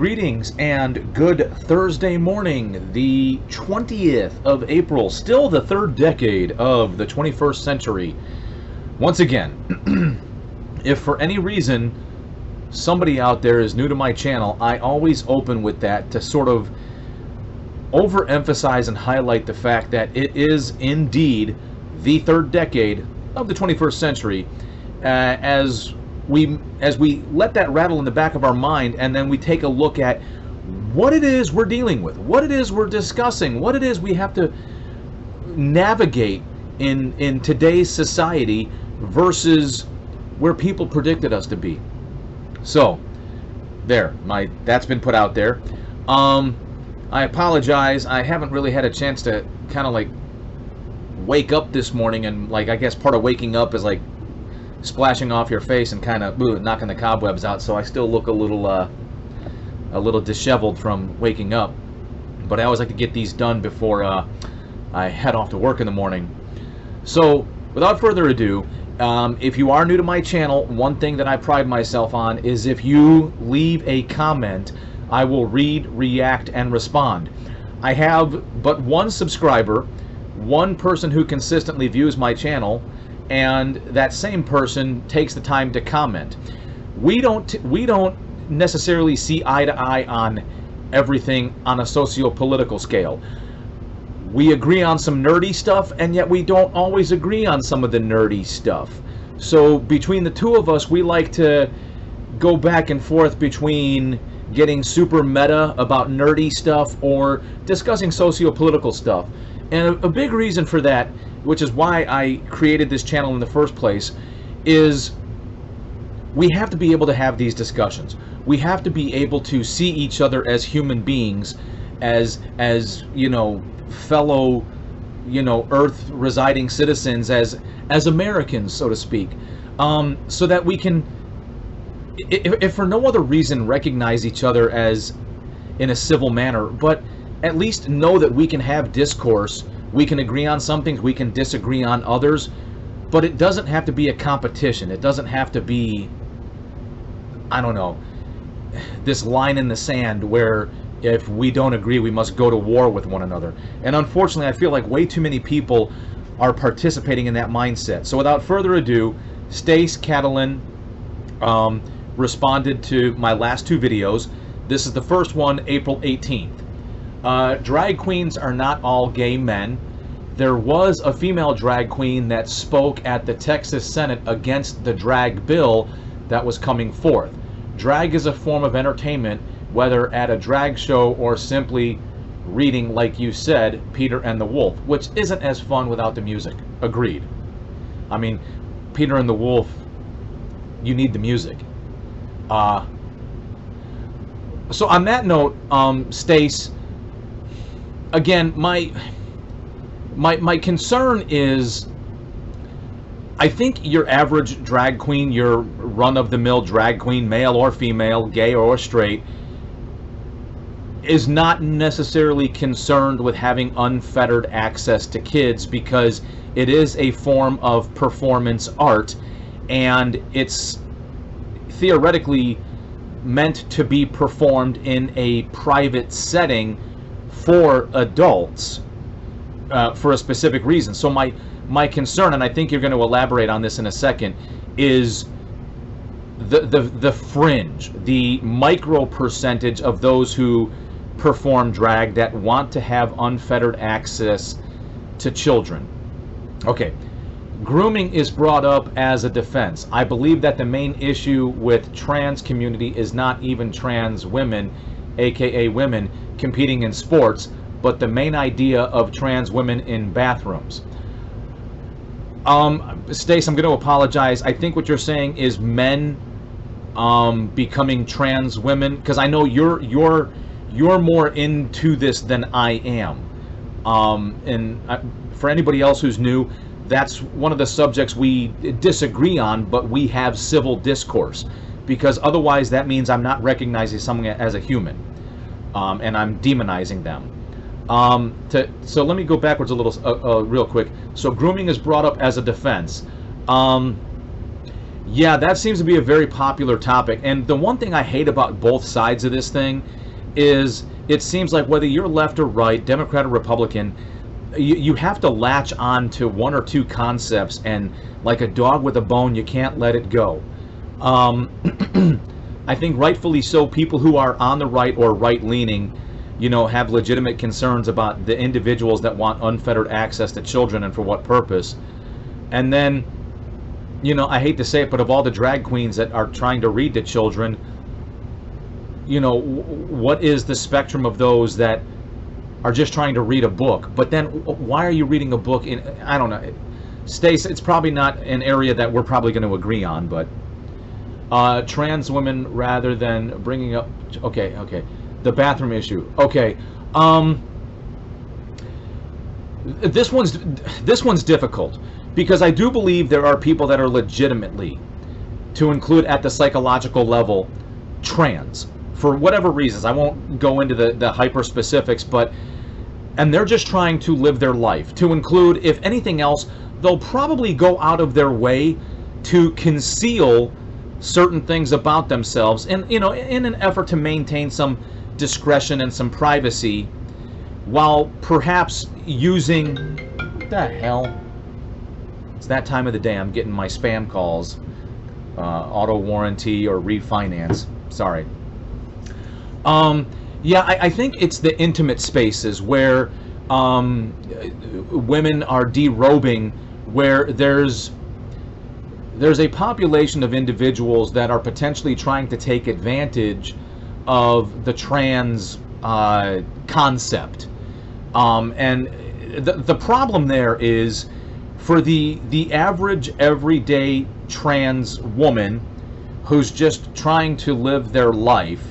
Greetings and good Thursday morning, the 20th of April, still the third decade of the 21st century. Once again, if for any reason somebody out there is new to my channel, I always open with that to sort of overemphasize and highlight the fact that it is indeed the third decade of the 21st century, as we let that rattle in the back of our mind, and then we take a look at what it is we're dealing with, what it is we're discussing, what it is we have to navigate in today's society versus where people predicted us to be. So there, that's been put out there. I apologize, I haven't really had a chance to kind of like wake up this morning, and like I guess part of waking up is like splashing off your face and kind of knocking the cobwebs out, so I still look a little disheveled from waking up. But I always like to get these done before I head off to work in the morning. So without further ado, if you are new to my channel, one thing that I pride myself on is if you leave a comment, I will read, react, and respond. I have but one subscriber, one person who consistently views my channel, and that same person takes the time to comment. We don't necessarily see eye to eye on everything on a socio-political scale. We agree on some nerdy stuff, and yet we don't always agree on some of the nerdy stuff. So between the two of us, we like to go back and forth between getting super meta about nerdy stuff or discussing socio-political stuff. And a big reason for that, which is why I created this channel in the first place, is we have to be able to have these discussions. We have to be able to see each other as human beings, as you know, fellow, you know, Earth residing citizens, as Americans, so to speak, so that we can, if for no other reason, recognize each other as in a civil manner, but at least know that we can have discourse. We can agree on some things, we can disagree on others, but it doesn't have to be a competition. It doesn't have to be, I don't know, this line in the sand where if we don't agree, we must go to war with one another. And unfortunately, I feel like way too many people are participating in that mindset. So without further ado, Stace Catalan responded to my last two videos. This is the first one, April 18th. Drag queens are not all gay men. There was a female drag queen that spoke at the Texas Senate against the drag bill that was coming forth. Drag is a form of entertainment, whether at a drag show or simply reading, like you said, Peter and the Wolf, which isn't as fun without the music. Agreed. I mean, Peter and the Wolf, you need the music. So on that note, Stace, again, my concern is, I think your average drag queen, your run-of-the-mill drag queen, male or female, gay or straight, is not necessarily concerned with having unfettered access to kids, because it is a form of performance art, and it's theoretically meant to be performed in a private setting for adults, for a specific reason. So my concern, and I think you're going to elaborate on this in a second, is the fringe, the micro percentage of those who perform drag that want to have unfettered access to children. Okay, grooming is brought up as a defense. I believe that the main issue with trans community is not even trans women, aka women, competing in sports, but the main idea of trans women in bathrooms. Stace, I'm going to apologize. I think what you're saying is men becoming trans women, because I know you're more into this than I am. For anybody else who's new, that's one of the subjects we disagree on, but we have civil discourse, because otherwise that means I'm not recognizing someone as a human, and I'm demonizing them. So let me go backwards a little, real quick. So grooming is brought up as a defense. Yeah, that seems to be a very popular topic. And the one thing I hate about both sides of this thing is it seems like whether you're left or right, Democrat or Republican, you have to latch on to one or two concepts, and like a dog with a bone, you can't let it go. Um, I think rightfully so, people who are on the right or right-leaning, have legitimate concerns about the individuals that want unfettered access to children and for what purpose. And then, I hate to say it, but of all the drag queens that are trying to read to children, what is the spectrum of those that are just trying to read a book? But then why are you reading a book in, I don't know, Stace, it's probably not an area that we're probably going to agree on, but trans women rather than bringing up, okay, the bathroom issue. Okay, this one's difficult, because I do believe there are people that are legitimately, to include at the psychological level, trans for whatever reasons. I won't go into the hyper specifics, and they're just trying to live their life. To include, if anything else, they'll probably go out of their way to conceal certain things about themselves, and in an effort to maintain some discretion and some privacy, while perhaps using, what the hell? It's that time of the day. I'm getting my spam calls, auto warranty or refinance. Sorry. Yeah, I think it's the intimate spaces where women are derobing, where there's a population of individuals that are potentially trying to take advantage of the trans concept. And the problem there is, for the average everyday trans woman who's just trying to live their life,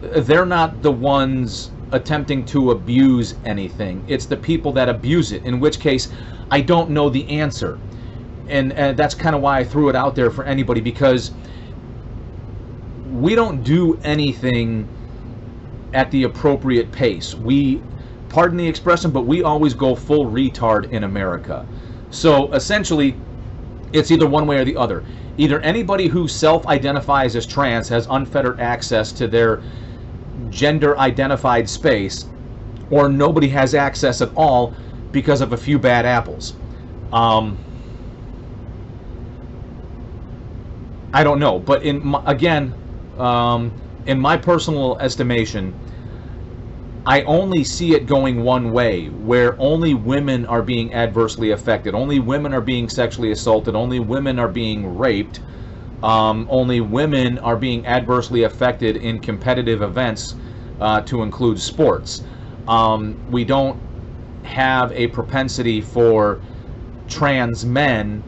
they're not the ones attempting to abuse anything. It's the people that abuse it, in which case I don't know the answer. And that's kind of why I threw it out there for anybody, because we don't do anything at the appropriate pace. Pardon the expression, but we always go full retard in America. So essentially, it's either one way or the other. Either anybody who self-identifies as trans has unfettered access to their gender-identified space, or nobody has access at all because of a few bad apples. I don't know, but in my personal estimation, I only see it going one way, where only women are being adversely affected, only women are being sexually assaulted, only women are being raped, only women are being adversely affected in competitive events, to include sports. We don't have a propensity for trans men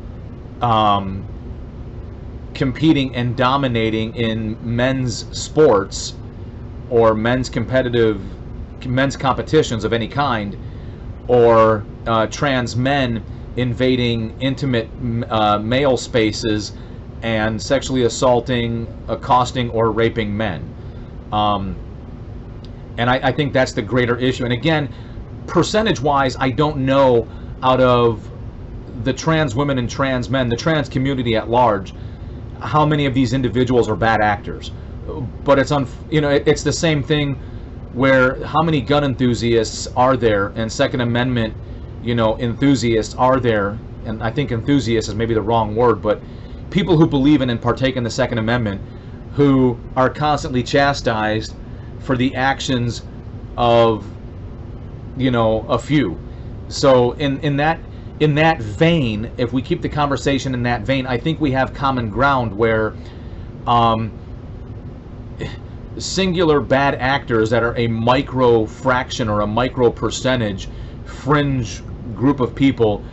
competing and dominating in men's sports or men's competitions of any kind, or trans men invading intimate male spaces and sexually assaulting, accosting, or raping men. And I think that's the greater issue. And again, percentage-wise, I don't know, out of the trans women and trans men, the trans community at large, how many of these individuals are bad actors. But it's it's the same thing, where how many gun enthusiasts are there, and Second Amendment, enthusiasts are there, and I think enthusiast is maybe the wrong word, but people who believe in and partake in the Second Amendment, who are constantly chastised for the actions of, a few. So in that vein, if we keep the conversation in that vein, I think we have common ground, where singular bad actors that are a micro fraction or a micro percentage, fringe group of people,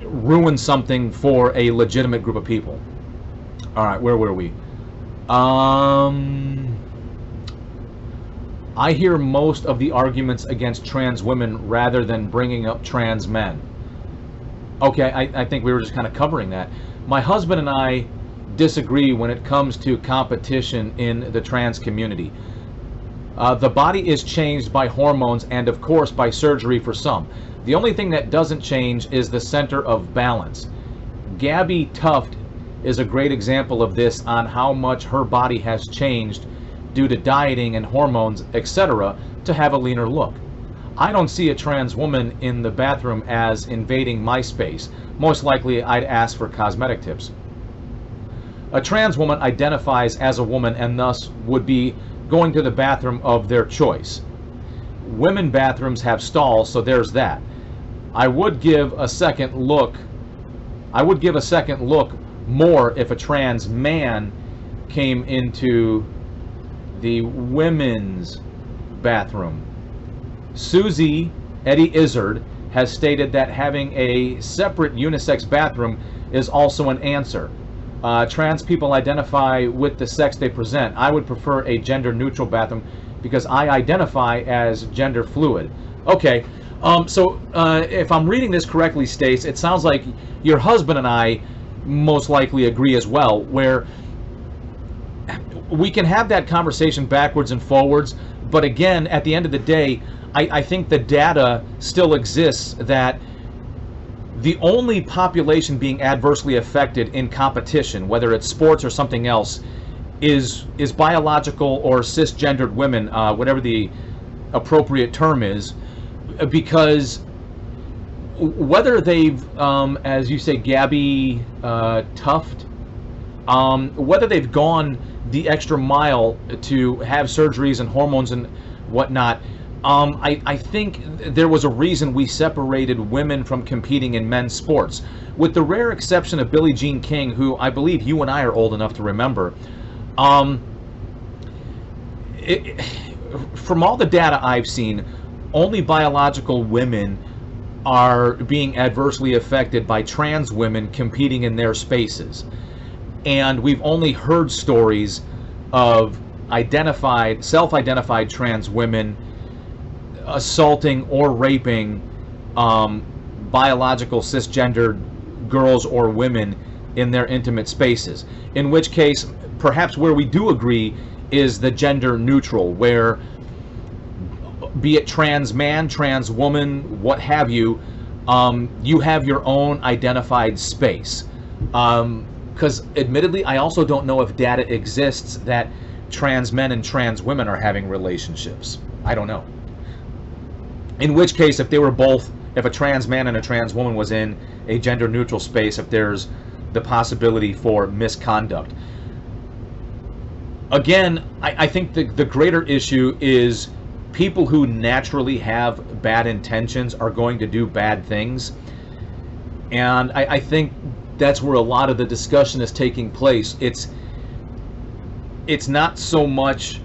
ruin something for a legitimate group of people. All right, where were we? I hear most of the arguments against trans women rather than bringing up trans men. Okay, I think we were just kind of covering that. My husband and I disagree when it comes to competition in the trans community. The body is changed by hormones and, of course, by surgery for some. The only thing that doesn't change is the center of balance. Gabby Tuft is a great example of this, on how much her body has changed due to dieting and hormones, etc., to have a leaner look. I don't see a trans woman in the bathroom as invading my space. Most likely I'd ask for cosmetic tips. A trans woman identifies as a woman and thus would be going to the bathroom of their choice. Women bathrooms have stalls, so there's that. I would give a second look more if a trans man came into the women's bathroom. Susie Eddie Izzard has stated that having a separate unisex bathroom is also an answer. Trans people identify with the sex they present. I would prefer a gender-neutral bathroom because I identify as gender fluid. Okay, so if I'm reading this correctly, Stace, it sounds like your husband and I most likely agree as well, where we can have that conversation backwards and forwards, but again, at the end of the day, I think the data still exists that the only population being adversely affected in competition, whether it's sports or something else, is biological or cisgendered women, whatever the appropriate term is, because whether they've, as you say, Gabby Tuft, whether they've gone the extra mile to have surgeries and hormones and whatnot, I think there was a reason we separated women from competing in men's sports. With the rare exception of Billie Jean King, who I believe you and I are old enough to remember, from all the data I've seen, only biological women are being adversely affected by trans women competing in their spaces. And we've only heard stories of self-identified trans women assaulting or raping biological cisgendered girls or women in their intimate spaces. In which case, perhaps where we do agree is the gender neutral, where be it trans man, trans woman, what have you, you have your own identified space. Because admittedly, I also don't know if data exists that trans men and trans women are having relationships. I don't know. In which case, if a trans man and a trans woman was in a gender neutral space, if there's the possibility for misconduct. Again, I think the greater issue is people who naturally have bad intentions are going to do bad things. And I think that's where a lot of the discussion is taking place. It's not so much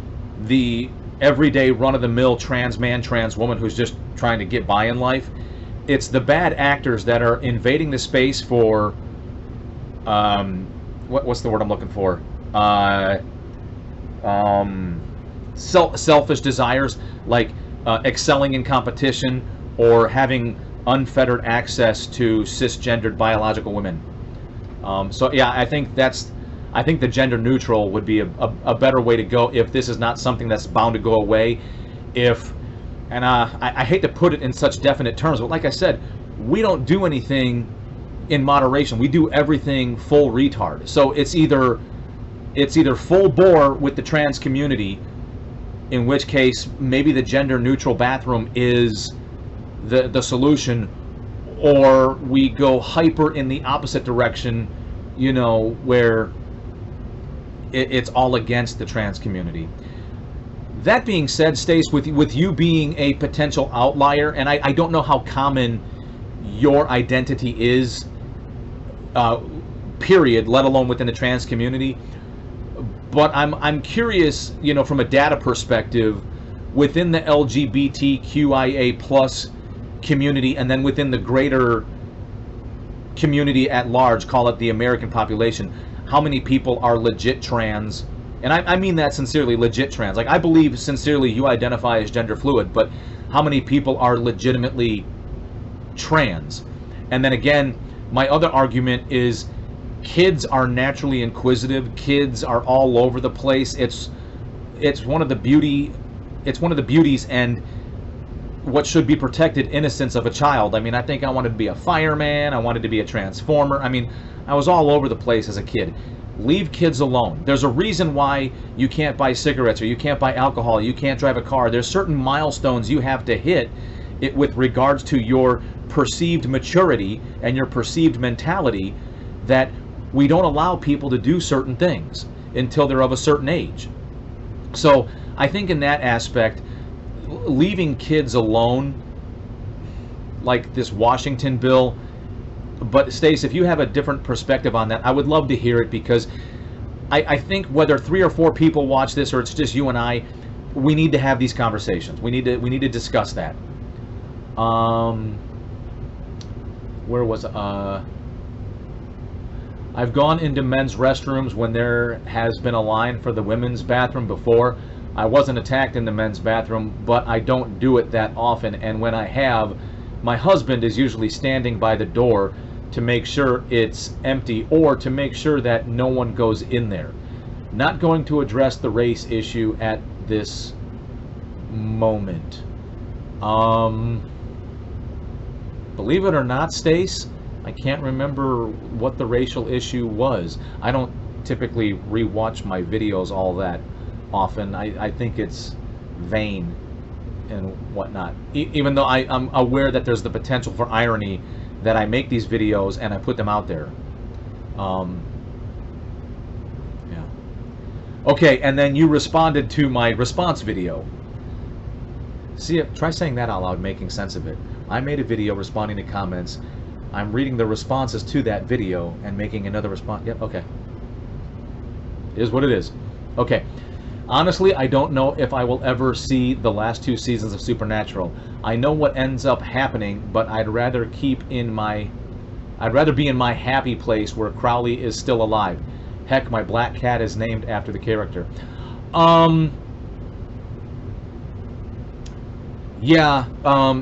the everyday run-of-the-mill trans man, trans woman who's just trying to get by in life. It's the bad actors that are invading the space for what's the word I'm looking for? Selfish desires, like excelling in competition or having unfettered access to cisgendered biological women. So yeah, I think the gender neutral would be a better way to go if this is not something that's bound to go away. And I hate to put it in such definite terms, but like I said, we don't do anything in moderation. We do everything full retard. So it's either full bore with the trans community, in which case maybe the gender neutral bathroom is the solution, or we go hyper in the opposite direction, you know, where it's all against the trans community. That being said, Stace, with you being a potential outlier, and I don't know how common your identity is, period, let alone within the trans community, but I'm curious, you know, from a data perspective, within the LGBTQIA plus community, and then within the greater community at large, call it the American population, how many people are legit trans? And I mean that sincerely, legit trans. Like, I believe sincerely you identify as gender fluid, but how many people are legitimately trans? And then again, my other argument is kids are naturally inquisitive. Kids are all over the place. It's one of the beauties, and what should be protected innocence of a child. I mean, I think I wanted to be a fireman, I wanted to be a transformer. I mean, I was all over the place as a kid. Leave kids alone. There's a reason why you can't buy cigarettes, or you can't buy alcohol, you can't drive a car. There's certain milestones you have to hit with regards to your perceived maturity and your perceived mentality, that we don't allow people to do certain things until they're of a certain age. So I think in that aspect, leaving kids alone, like this Washington bill. But Stace, if you have a different perspective on that, I would love to hear it, because I think whether 3 or 4 people watch this, or it's just you and I, we need to have these conversations. We need to discuss that. Where was I've gone into men's restrooms when there has been a line for the women's bathroom before. I wasn't attacked in the men's bathroom, but I don't do it that often, and when I have, my husband is usually standing by the door to make sure it's empty, or to make sure that no one goes in there. Not going to address the race issue at this moment. Believe it or not, Stace, I can't remember what the racial issue was. I don't typically rewatch my videos all that often. I think it's vain and whatnot. Even though I'm aware that there's the potential for irony, that I make these videos and I put them out there. Yeah. Okay, and then you responded to my response video. See, try saying that out loud, making sense of it. I made a video responding to comments. I'm reading the responses to that video and making another response. Yep, okay. It is what it is. Okay. Honestly, I don't know if I will ever see the last 2 seasons of Supernatural. I know what ends up happening, but I'd rather be in my happy place where Crowley is still alive. Heck, my black cat is named after the character. Yeah,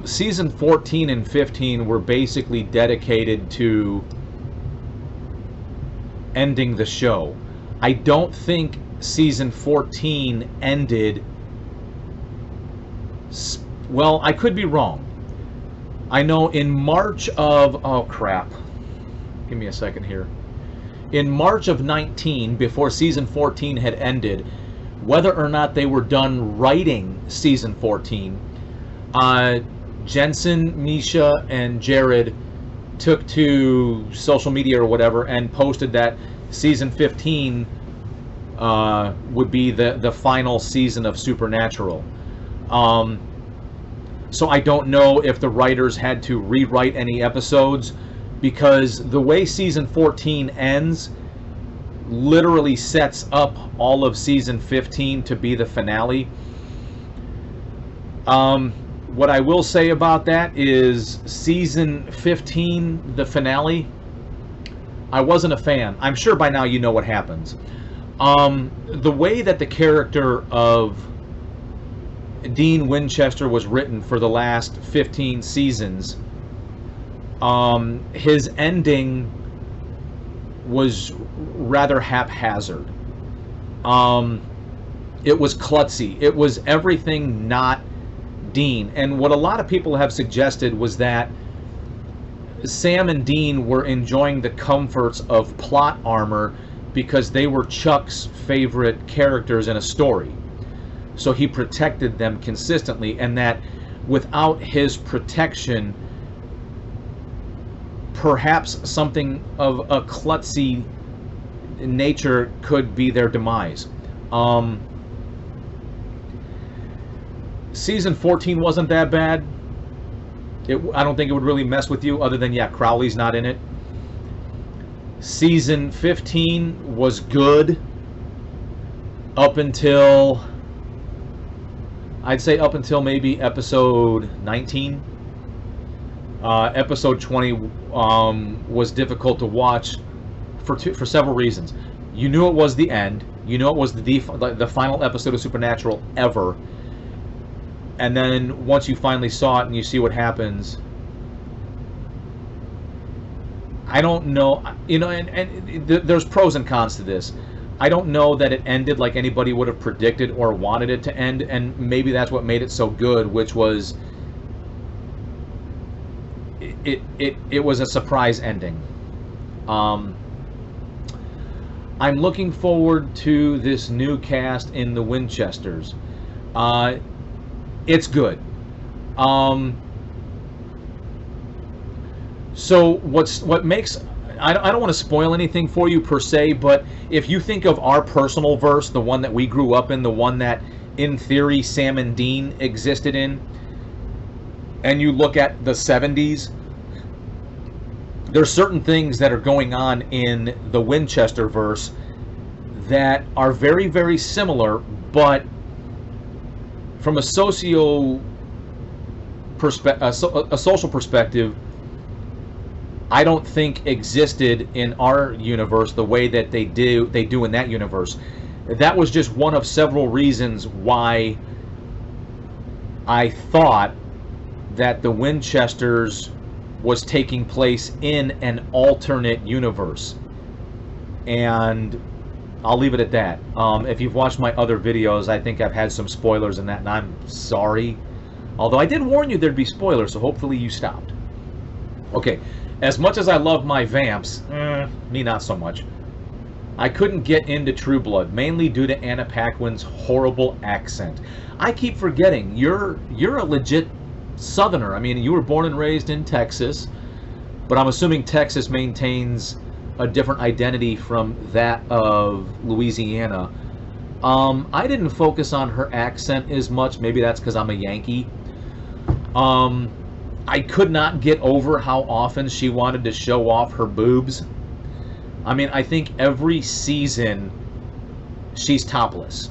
season 14 and 15 were basically dedicated to ending the show. I don't think season 14 ended... Well, I could be wrong. I know in March of... Oh, crap. Give me a second here. In March of 19, before season 14 had ended, whether or not they were done writing season 14, Jensen, Misha, and Jared took to social media or whatever and posted that season 15 would be the final season of Supernatural. So I don't know if the writers had to rewrite any episodes, because the way season 14 ends literally sets up all of season 15 to be the finale. What I will say about that is season 15, the finale, I wasn't a fan. I'm sure by now you know what happens. The way that the character of Dean Winchester was written for the last 15 seasons, his ending was rather haphazard. It was klutzy. It was everything not Dean. And what a lot of people have suggested was that Sam and Dean were enjoying the comforts of plot armor because they were Chuck's favorite characters in a story. So he protected them consistently, and that without his protection, perhaps something of a klutzy nature could be their demise. Season 14 wasn't that bad. I don't think it would really mess with you, other than, yeah, Crowley's not in it. Season 15 was good up until, I'd say up until maybe episode 19. Episode 20 was difficult to watch for several reasons. You knew it was the end. You knew it was the final episode of Supernatural ever. And then once you finally saw it and you see what happens, I don't know, you know, and there's pros and cons to this. I don't know that it ended like anybody would have predicted or wanted it to end, and maybe that's what made it so good, which was it was a surprise ending. I'm looking forward to this new cast in the Winchesters. It's good. So what makes, I don't want to spoil anything for you per se, but if you think of our personal verse, the one that we grew up in, the one that in theory Sam and Dean existed in, and you look at the 70s, there's certain things that are going on in the Winchester verse that are very, very similar, but from a social perspective, I don't think existed in our universe the way that they do in that universe. That was just one of several reasons why I thought that the Winchesters was taking place in an alternate universe. And I'll leave it at that. If you've watched my other videos, I think I've had some spoilers in that, and I'm sorry. Although I did warn you there'd be spoilers, so hopefully you stopped. Okay, as much as I love my vamps, me not so much. I couldn't get into True Blood, mainly due to Anna Paquin's horrible accent. I keep forgetting, you're a legit Southerner. I mean, you were born and raised in Texas, but I'm assuming Texas maintains a different identity from that of Louisiana. I didn't focus on her accent as much. Maybe that's because I'm a Yankee. I could not get over how often she wanted to show off her boobs. I mean, I think every season she's topless.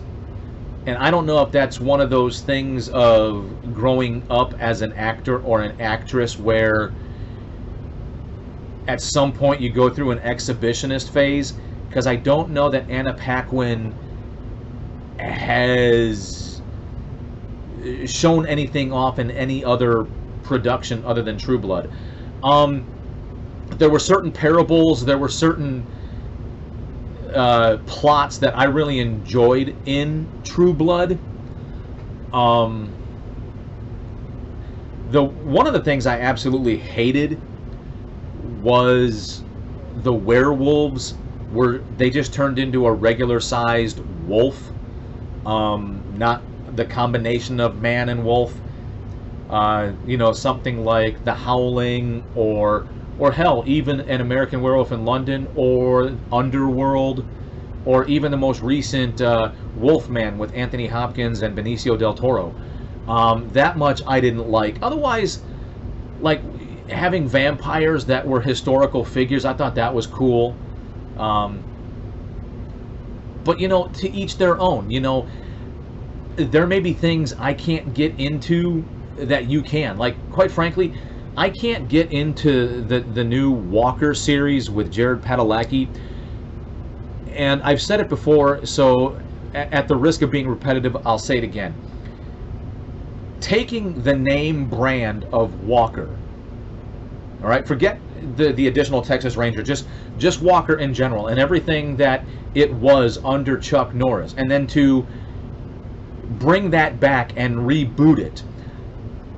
And I don't know if that's one of those things of growing up as an actor or an actress where at some point you go through an exhibitionist phase, because I don't know that Anna Paquin has shown anything off in any other production other than True Blood. There were certain parables, there were certain plots that I really enjoyed in True Blood. One of the things I absolutely hated was the werewolves they just turned into a regular sized wolf, not the combination of man and wolf. You know, something like The Howling, or hell, even An American Werewolf in London, or Underworld, or even the most recent Wolfman with Anthony Hopkins and Benicio del Toro. That much I didn't like. Otherwise, like having vampires that were historical figures, I thought that was cool. But, you know, to each their own. You know, there may be things I can't get into that you can. Like, quite frankly, I can't get into the new Walker series with Jared Padalecki. And I've said it before, so at the risk of being repetitive, I'll say it again. Taking the name brand of Walker, all right, forget the additional Texas Ranger, just Walker in general, and everything that it was under Chuck Norris, and then to bring that back and reboot it.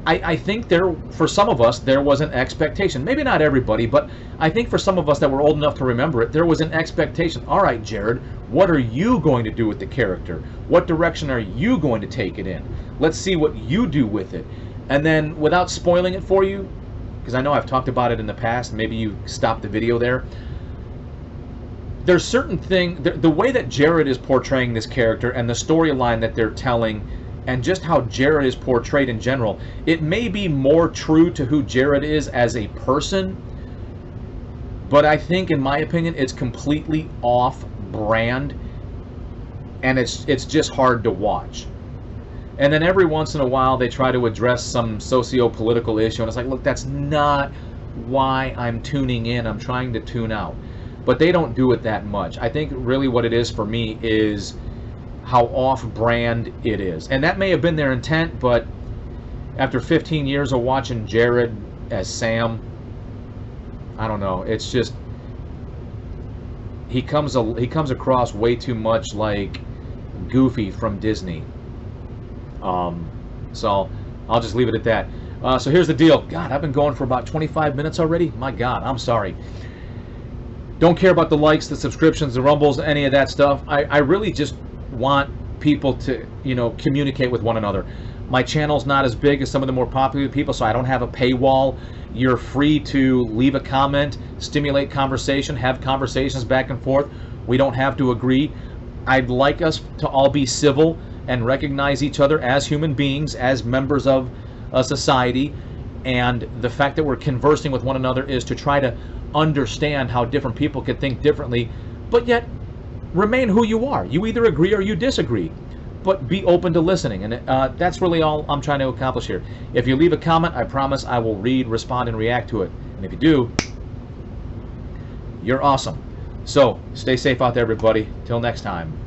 I think for some of us, there was an expectation. Maybe not everybody, but I think for some of us that were old enough to remember it, there was an expectation. All right, Jared, what are you going to do with the character? What direction are you going to take it in? Let's see what you do with it. And then, without spoiling it for you, because I know I've talked about it in the past, maybe you stopped the video there. There's certain things, the way that Jared is portraying this character and the storyline that they're telling, and just how Jared is portrayed in general, it may be more true to who Jared is as a person, but I think, in my opinion, it's completely off-brand, and it's just hard to watch. And then every once in a while, they try to address some socio-political issue, and it's like, look, that's not why I'm tuning in. I'm trying to tune out. But they don't do it that much. I think really what it is for me is how off-brand it is. And that may have been their intent, but after 15 years of watching Jared as Sam, I don't know. It's just, he comes across way too much like Goofy from Disney. So I'll just leave it at that. So here's the deal. God, I've been going for about 25 minutes already. My God, I'm sorry. Don't care about the likes, the subscriptions, the rumbles, any of that stuff. I really just want people to, communicate with one another. My channel's not as big as some of the more popular people, so I don't have a paywall. You're free to leave a comment, stimulate conversation, have conversations back and forth. We don't have to agree. I'd like us to all be civil and recognize each other as human beings, as members of a society. And the fact that we're conversing with one another is to try to understand how different people can think differently, but yet remain who you are. You either agree or you disagree, but be open to listening. And that's really all I'm trying to accomplish here. If you leave a comment, I promise I will read, respond, and react to it. And if you do, you're awesome. So stay safe out there, everybody. Till next time.